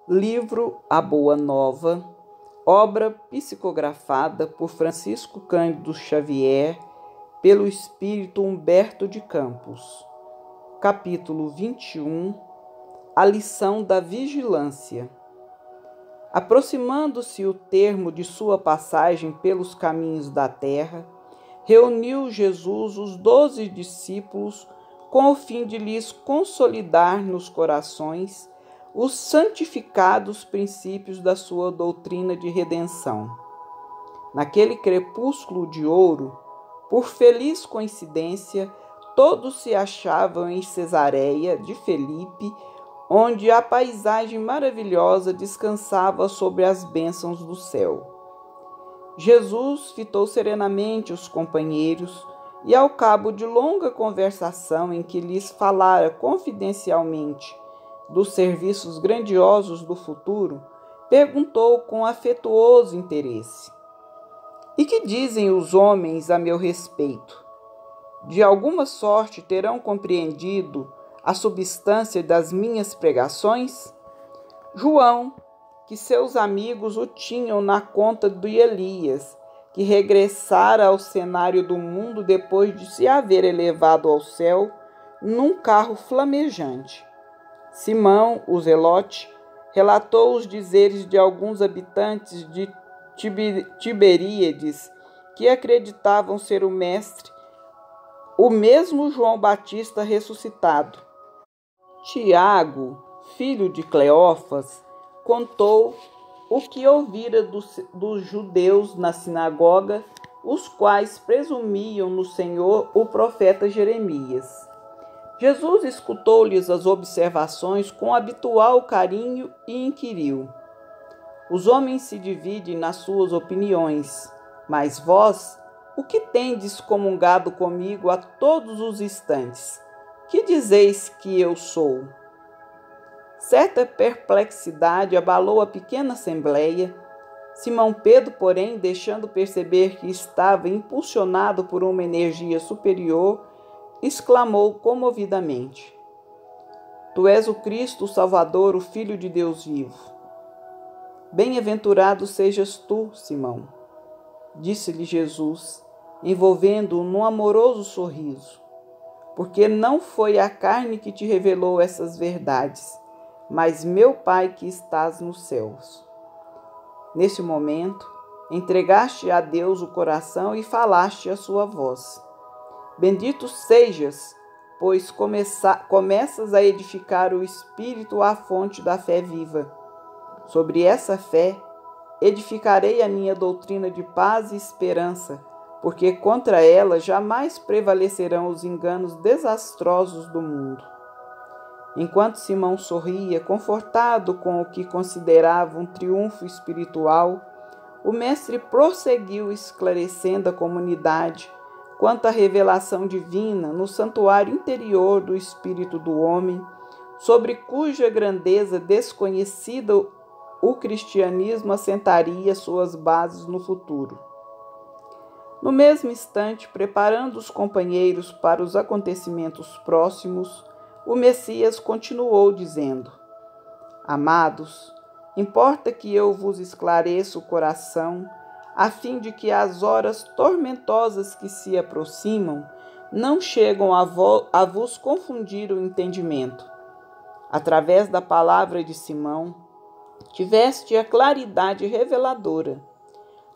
Livro A Boa Nova, obra psicografada por Francisco Cândido Xavier, pelo espírito Humberto de Campos. Capítulo 21. A lição da vigilância. Aproximando-se o termo de sua passagem pelos caminhos da terra, reuniu Jesus os 12 discípulos com o fim de lhes consolidar nos corações os santificados princípios da sua doutrina de redenção. Naquele crepúsculo de ouro, por feliz coincidência, todos se achavam em Cesareia de Filipe, onde a paisagem maravilhosa descansava sobre as bênçãos do céu. Jesus fitou serenamente os companheiros e, ao cabo de longa conversação em que lhes falara confidencialmente dos serviços grandiosos do futuro, perguntou com afetuoso interesse: "E que dizem os homens a meu respeito? De alguma sorte terão compreendido a substância das minhas pregações?" João, que seus amigos o tinham na conta de Elias, que regressara ao cenário do mundo depois de se haver elevado ao céu num carro flamejante. Simão, o Zelote, relatou os dizeres de alguns habitantes de Tiberíades que acreditavam ser o mestre, o mesmo João Batista ressuscitado. Tiago, filho de Cleófas, contou o que ouvira dos judeus na sinagoga, os quais presumiam no Senhor o profeta Jeremias. Jesus escutou-lhes as observações com habitual carinho e inquiriu: "Os homens se dividem nas suas opiniões, mas vós, o que tendes comungado comigo a todos os instantes? Que dizeis que eu sou?" Certa perplexidade abalou a pequena assembleia. Simão Pedro, porém, deixando perceber que estava impulsionado por uma energia superior, exclamou comovidamente: "Tu és o Cristo, o Salvador, o Filho de Deus vivo." "Bem-aventurado sejas tu, Simão", disse-lhe Jesus, envolvendo-o num amoroso sorriso, "porque não foi a carne que te revelou essas verdades, mas meu Pai que estás nos céus." Neste momento, entregaste a Deus o coração e falaste a sua voz. Bendito sejas, pois começas a edificar o Espírito à fonte da fé viva. Sobre essa fé, edificarei a minha doutrina de paz e esperança, porque contra ela jamais prevalecerão os enganos desastrosos do mundo. Enquanto Simão sorria, confortado com o que considerava um triunfo espiritual, o mestre prosseguiu esclarecendo a comunidade quanto à revelação divina no santuário interior do espírito do homem, sobre cuja grandeza desconhecida o cristianismo assentaria suas bases no futuro. No mesmo instante, preparando os companheiros para os acontecimentos próximos, o Messias continuou dizendo: "Amados, importa que eu vos esclareça o coração, a fim de que as horas tormentosas que se aproximam não chegam a vos confundir o entendimento. Através da palavra de Simão, tiveste a claridade reveladora.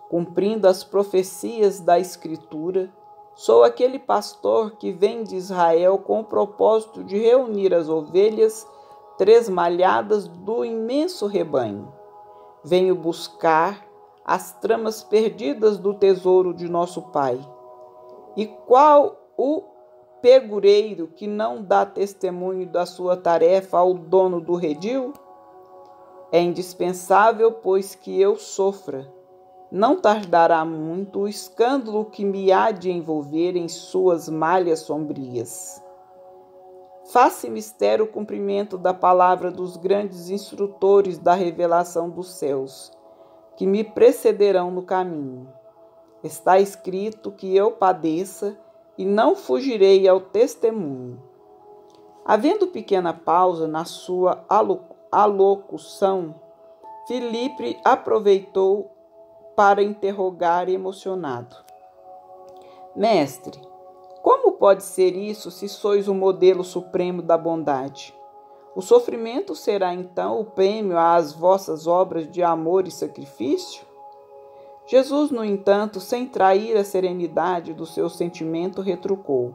Cumprindo as profecias da Escritura, sou aquele pastor que vem de Israel com o propósito de reunir as ovelhas tresmalhadas do imenso rebanho. Venho buscar as tramas perdidas do tesouro de nosso Pai. E qual o pegureiro que não dá testemunho da sua tarefa ao dono do redil? É indispensável, pois, que eu sofra. Não tardará muito o escândalo que me há de envolver em suas malhas sombrias. Faça mistério o cumprimento da palavra dos grandes instrutores da revelação dos céus, que me precederão no caminho. Está escrito que eu padeça e não fugirei ao testemunho." Havendo pequena pausa na sua alocução, Filipe aproveitou para interrogar emocionado: Mestre, como pode ser isso se sois o modelo supremo da bondade? O sofrimento será então o prêmio às vossas obras de amor e sacrifício? Jesus, no entanto, sem trair a serenidade do seu sentimento, retrucou: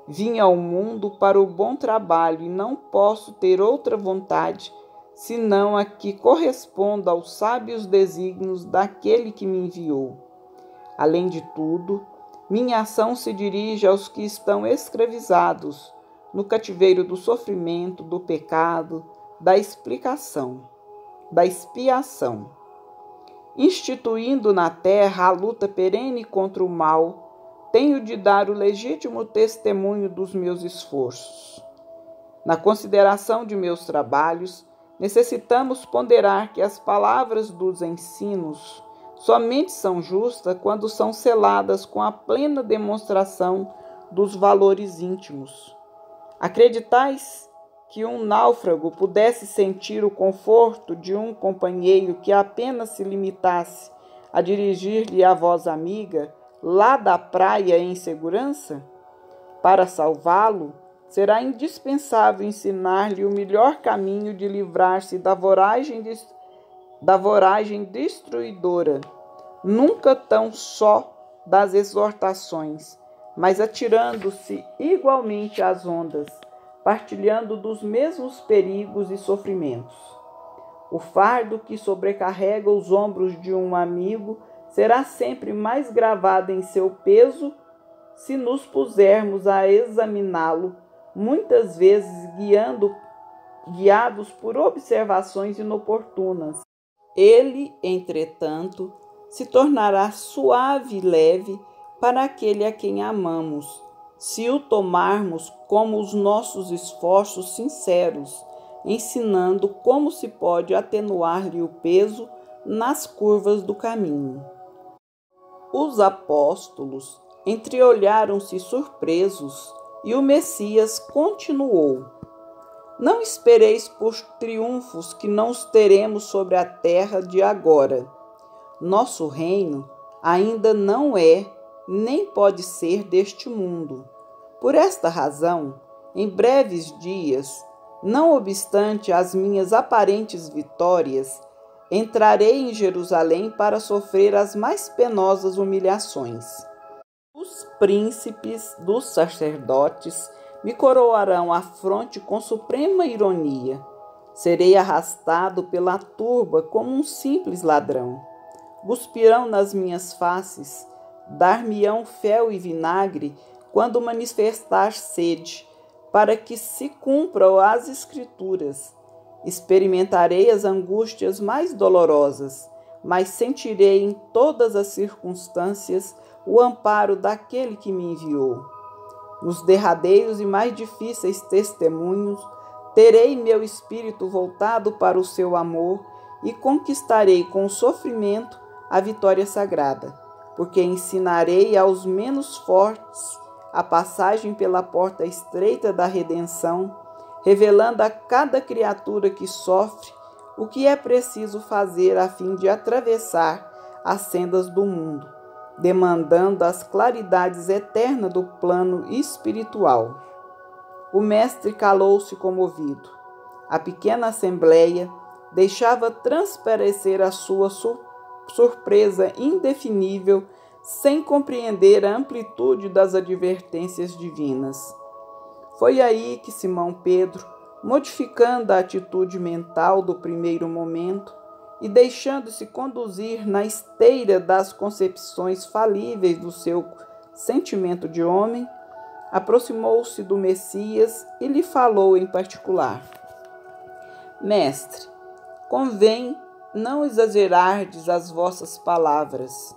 Vim ao mundo para o bom trabalho e não posso ter outra vontade senão a que corresponda aos sábios desígnios daquele que me enviou. Além de tudo, minha ação se dirige aos que estão escravizados no cativeiro do sofrimento, do pecado, da expiação. Instituindo na terra a luta perene contra o mal, tenho de dar o legítimo testemunho dos meus esforços. Na consideração de meus trabalhos, necessitamos ponderar que as palavras dos ensinos somente são justas quando são seladas com a plena demonstração dos valores íntimos. Acreditais que um náufrago pudesse sentir o conforto de um companheiro que apenas se limitasse a dirigir-lhe a voz amiga lá da praia em segurança? Para salvá-lo, será indispensável ensinar-lhe o melhor caminho de livrar-se da voragem destruidora, nunca tão só das exortações, mas atirando-se igualmente às ondas, partilhando dos mesmos perigos e sofrimentos. O fardo que sobrecarrega os ombros de um amigo será sempre mais gravado em seu peso se nos pusermos a examiná-lo, muitas vezes guiados por observações inoportunas. Ele, entretanto, se tornará suave e leve para aquele a quem amamos, se o tomarmos como os nossos esforços sinceros, ensinando como se pode atenuar-lhe o peso nas curvas do caminho. Os apóstolos entreolharam-se surpresos e o Messias continuou: Não espereis por triunfos que não os teremos sobre a terra de agora. Nosso reino ainda não é, nem pode ser deste mundo. Por esta razão, em breves dias, não obstante as minhas aparentes vitórias, entrarei em Jerusalém para sofrer as mais penosas humilhações. Os príncipes dos sacerdotes me coroarão a fronte com suprema ironia. Serei arrastado pela turba como um simples ladrão. Cuspirão nas minhas faces, dar-me-ão fel e vinagre quando manifestar sede, para que se cumpram as Escrituras. Experimentarei as angústias mais dolorosas, mas sentirei em todas as circunstâncias o amparo daquele que me enviou. Nos derradeiros e mais difíceis testemunhos, terei meu espírito voltado para o seu amor e conquistarei com o sofrimento a vitória sagrada, porque ensinarei aos menos fortes a passagem pela porta estreita da redenção, revelando a cada criatura que sofre o que é preciso fazer a fim de atravessar as sendas do mundo, demandando as claridades eternas do plano espiritual. O mestre calou-se comovido. A pequena assembleia deixava transparecer a sua surpresa indefinível, sem compreender a amplitude das advertências divinas. Foi aí que Simão Pedro, modificando a atitude mental do primeiro momento e deixando-se conduzir na esteira das concepções falíveis do seu sentimento de homem, aproximou-se do Messias e lhe falou em particular: Mestre, convém não exagerardes as vossas palavras.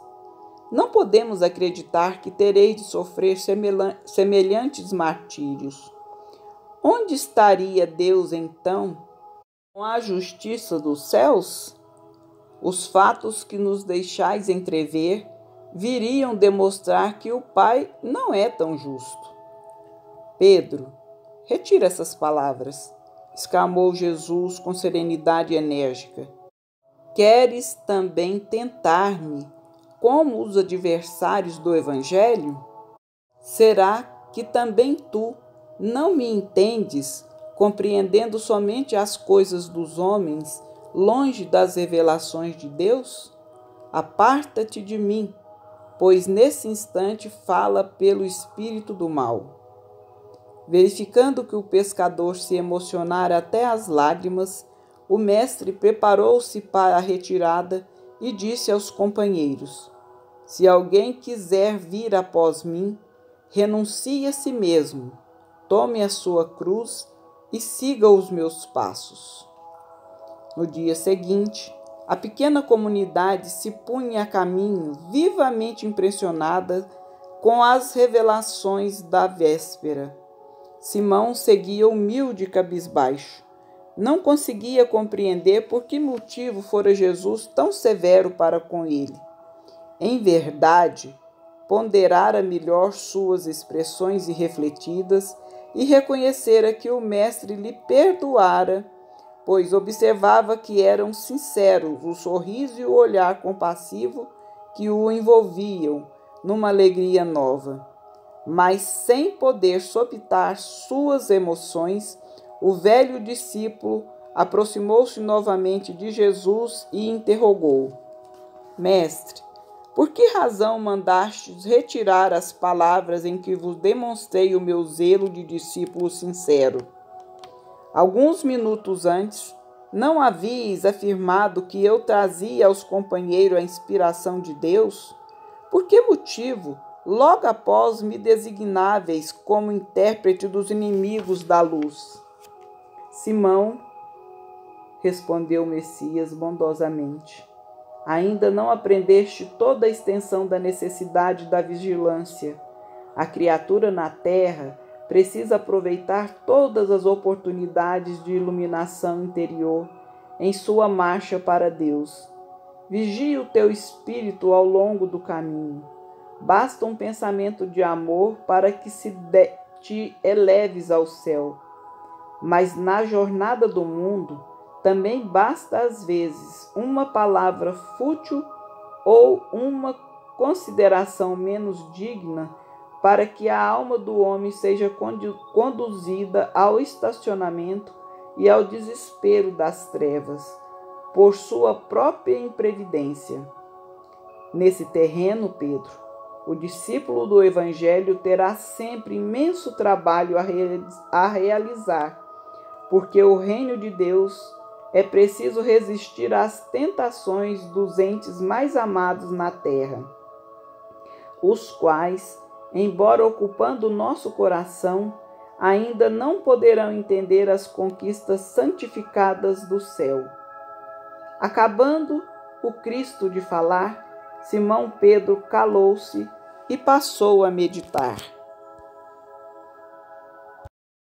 Não podemos acreditar que tereis de sofrer semelhantes martírios. Onde estaria Deus, então, com a justiça dos céus? Os fatos que nos deixais entrever viriam demonstrar que o Pai não é tão justo. Pedro, retira essas palavras. exclamou Jesus com serenidade enérgica. Queres também tentar-me, como os adversários do Evangelho? Será que também tu não me entendes, compreendendo somente as coisas dos homens, longe das revelações de Deus? Aparta-te de mim, pois nesse instante fala pelo espírito do mal. Verificando que o pescador se emocionara até as lágrimas, o mestre preparou-se para a retirada e disse aos companheiros: Se alguém quiser vir após mim, renuncie a si mesmo, tome a sua cruz e siga os meus passos. No dia seguinte, a pequena comunidade se punha a caminho, vivamente impressionada com as revelações da véspera. Simão seguia humilde e cabisbaixo. Não conseguia compreender por que motivo fora Jesus tão severo para com ele. Em verdade, ponderara melhor suas expressões irrefletidas e reconhecera que o mestre lhe perdoara, pois observava que eram sinceros o sorriso e o olhar compassivo que o envolviam numa alegria nova. Mas sem poder sopitar suas emoções, o velho discípulo aproximou-se novamente de Jesus e interrogou: Mestre, por que razão mandastes retirar as palavras em que vos demonstrei o meu zelo de discípulo sincero? Alguns minutos antes, não havíeis afirmado que eu trazia aos companheiros a inspiração de Deus? Por que motivo, logo após, me designáveis como intérprete dos inimigos da luz? Simão, respondeu o Messias bondosamente, ainda não aprendeste toda a extensão da necessidade da vigilância. A criatura na terra precisa aproveitar todas as oportunidades de iluminação interior em sua marcha para Deus. Vigia o teu espírito ao longo do caminho. Basta um pensamento de amor para que te eleves ao céu. Mas na jornada do mundo, também basta às vezes uma palavra fútil ou uma consideração menos digna para que a alma do homem seja conduzida ao estacionamento e ao desespero das trevas, por sua própria imprevidência. Nesse terreno, Pedro, o discípulo do Evangelho terá sempre imenso trabalho a realizar, porque o reino de Deus é preciso resistir às tentações dos entes mais amados na terra, os quais, embora ocupando o nosso coração, ainda não poderão entender as conquistas santificadas do céu. Acabando o Cristo de falar, Simão Pedro calou-se e passou a meditar.